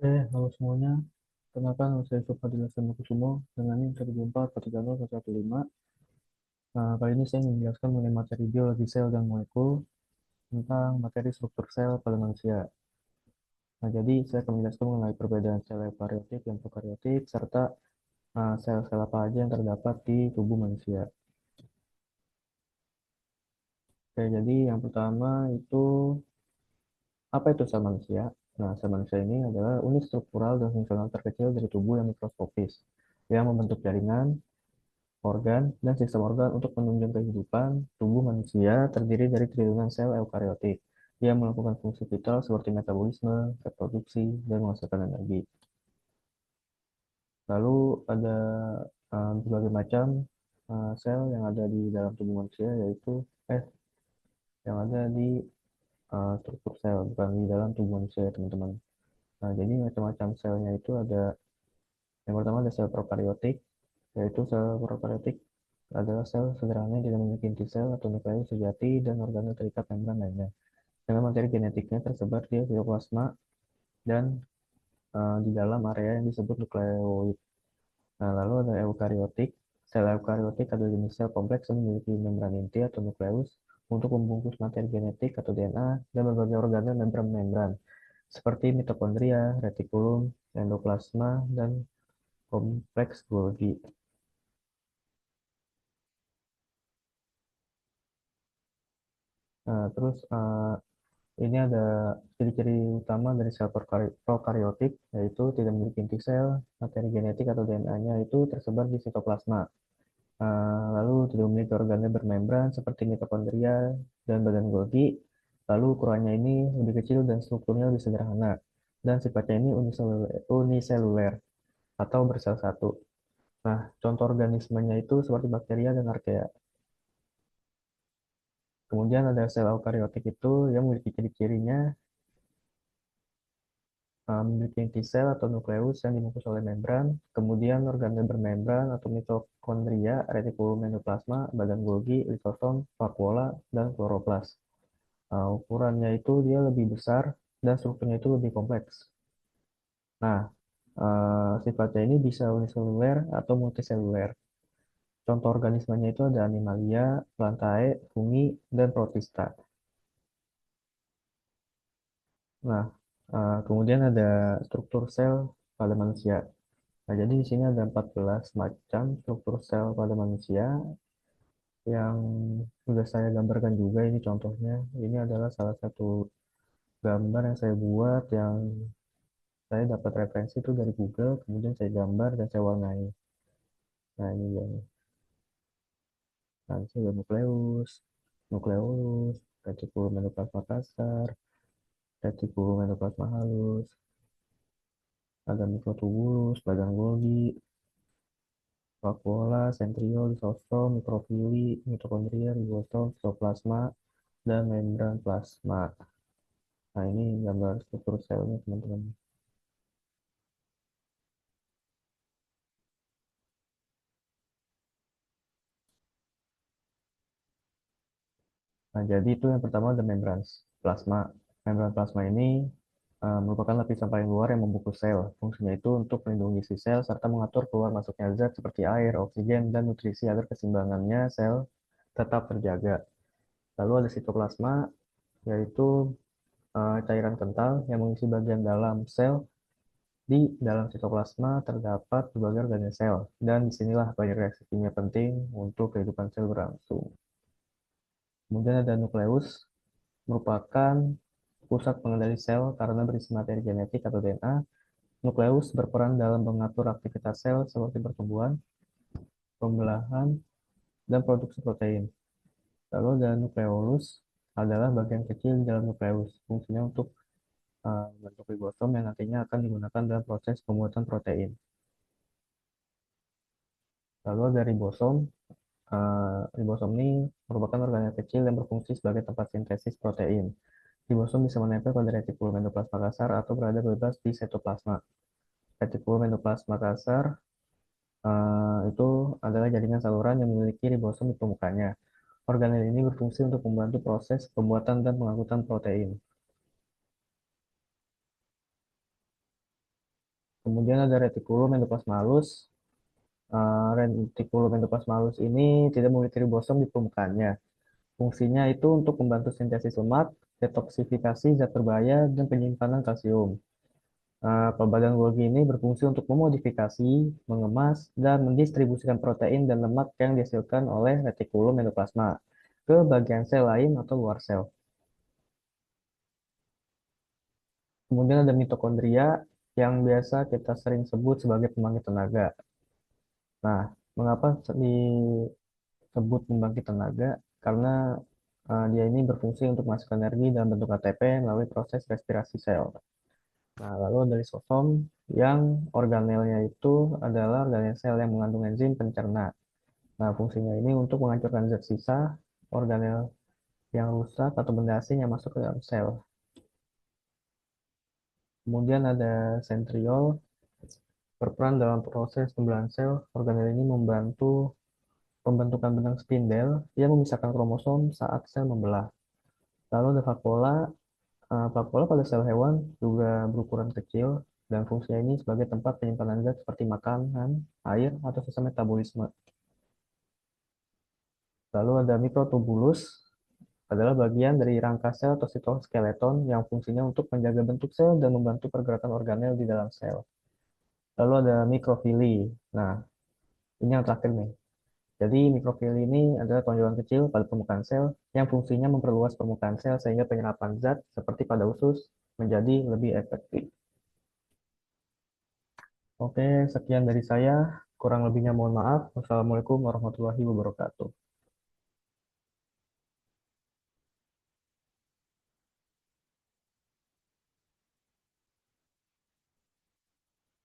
Halo semuanya. Kenalkan, saya Fadila Kusumo dengan NIM 124430115. Kali ini saya ingin menjelaskan mengenai materi biologi sel dan molekul tentang materi struktur sel pada manusia. Jadi saya akan menjelaskan mengenai perbedaan sel eukariotik dan prokariotik, serta sel-sel apa aja yang terdapat di tubuh manusia. Jadi yang pertama itu apa itu sel manusia? Sel manusia ini adalah unit struktural dan fungsional terkecil dari tubuh yang mikroskopis, yang membentuk jaringan, organ, dan sistem organ untuk menunjang kehidupan. Tubuh manusia terdiri dari triliunan sel eukariotik yang melakukan fungsi vital seperti metabolisme, reproduksi, dan menghasilkan energi. Lalu ada berbagai macam sel yang ada di dalam tubuh manusia, yaitu yang ada di struktur sel, bukan di dalam tubuh manusia, ya, teman-teman. Jadi macam-macam selnya itu ada, yang pertama ada sel prokariotik, yaitu sel prokariotik adalah sel sederhana yang tidak memiliki inti sel atau nukleus sejati dan organel terikat membran lainnya. Dengan materi genetiknya tersebar di sitoplasma dan di dalam area yang disebut nukleoid. Lalu ada eukariotik. Sel eukariotik adalah jenis sel kompleks yang memiliki membran inti atau nukleus untuk membungkus materi genetik atau DNA dan berbagai organel membran-membran seperti mitokondria, retikulum, endoplasma, dan kompleks Golgi. Terus ini ada ciri-ciri utama dari sel prokaryotik, yaitu tidak memiliki inti sel, materi genetik atau DNA-nya itu tersebar di sitoplasma. Lalu tidak memiliki organel bermembran seperti mitokondria dan badan Golgi. Lalu ukurannya ini lebih kecil dan strukturnya lebih sederhana. Dan sifatnya ini uniseluler atau bersel satu. Contoh organismenya itu seperti bakteria dan archaea. Kemudian ada sel eukariotik itu yang memiliki ciri-cirinya memiliki inti sel atau nukleus yang dibungkus oleh membran, kemudian organel bermembran atau mitokondria, retikulum endoplasma, badan Golgi, lisosom, vakuola, dan kloroplas. Ukurannya itu dia lebih besar dan strukturnya itu lebih kompleks. Nah, sifatnya ini bisa uniseluler atau multiseluler. Contoh organismenya itu ada animalia, plantae, fungi, dan protista. Nah, kemudian ada struktur sel pada manusia. Jadi di sini ada 14 macam struktur sel pada manusia yang sudah saya gambarkan juga. Ini contohnya. Ini adalah salah satu gambar yang saya buat yang saya dapat referensi itu dari Google, kemudian saya gambar dan saya warnai. Nah, ini dia nih. Nah, ini ada nukleus, nukleolus, retikulum endoplasma kasar, retikulum endoplasma halus, ada mikrotubulus, badan Golgi, vakuola, sentriol, lisosom, mikrofili, mitokondria, ribosom, sitoplasma, dan membran plasma. Nah, ini gambar struktur selnya, teman-teman. Nah, jadi itu yang pertama ada membran plasma. Membran plasma ini merupakan lapisan paling luar yang membungkus sel. Fungsinya itu untuk melindungi si sel serta mengatur keluar masuknya zat seperti air, oksigen, dan nutrisi agar keseimbangannya sel tetap terjaga. Lalu ada sitoplasma, yaitu cairan kental yang mengisi bagian dalam sel. Di dalam sitoplasma terdapat berbagai organel sel, dan disinilah banyak reaksi kimia penting untuk kehidupan sel berlangsung. Kemudian ada nukleus, merupakan pusat pengendali sel karena berisi materi genetik atau DNA. Nukleus berperan dalam mengatur aktivitas sel seperti pertumbuhan, pembelahan, dan produksi protein. Lalu ada nukleolus, adalah bagian kecil di dalam nukleus. Fungsinya untuk membentuk ribosom yang nantinya akan digunakan dalam proses pembuatan protein. Lalu ada ribosom. Ribosom ini merupakan organel kecil yang berfungsi sebagai tempat sintesis protein. Ribosom bisa menempel pada retikulum endoplasma kasar atau berada bebas di sitoplasma. Retikulum endoplasma kasar itu adalah jaringan saluran yang memiliki ribosom di permukaannya. Organel ini berfungsi untuk membantu proses pembuatan dan pengangkutan protein. Kemudian ada retikulum endoplasma halus. Retikulum endoplasma halus ini tidak memiliki ribosom di permukaannya. Fungsinya itu untuk membantu sintesis lemak, detoksifikasi zat berbahaya, dan penyimpanan kalsium. Pembagian Golgi ini berfungsi untuk memodifikasi, mengemas, dan mendistribusikan protein dan lemak yang dihasilkan oleh retikulum endoplasma ke bagian sel lain atau luar sel. Kemudian ada mitokondria yang biasa kita sering sebut sebagai pembangkit tenaga. Nah, mengapa disebut pembangkit tenaga? Karena dia ini berfungsi untuk masuk energi dalam bentuk ATP melalui proses respirasi sel. Nah, lalu ada lisosom yang organelnya itu adalah organel sel yang mengandung enzim pencerna. Nah, fungsinya ini untuk menghancurkan zat sisa organel yang rusak atau benda asing yang masuk ke dalam sel. Kemudian ada sentriol berperan dalam proses pembelahan sel. Organel ini membantu pembentukan benang spindel yang memisahkan kromosom saat sel membelah. Lalu ada vakuola. Vakuola pada sel hewan juga berukuran kecil dan fungsinya ini sebagai tempat penyimpanan zat seperti makanan, air, atau sisa metabolisme. Lalu ada mikrotubulus, adalah bagian dari rangka sel atau sitoskeleton yang fungsinya untuk menjaga bentuk sel dan membantu pergerakan organel di dalam sel. Lalu ada mikrofili. Nah, ini yang terakhir nih. Jadi mikrofili ini adalah tonjolan kecil pada permukaan sel yang fungsinya memperluas permukaan sel sehingga penyerapan zat seperti pada usus menjadi lebih efektif. Oke, sekian dari saya. Kurang lebihnya mohon maaf. Wassalamualaikum warahmatullahi wabarakatuh.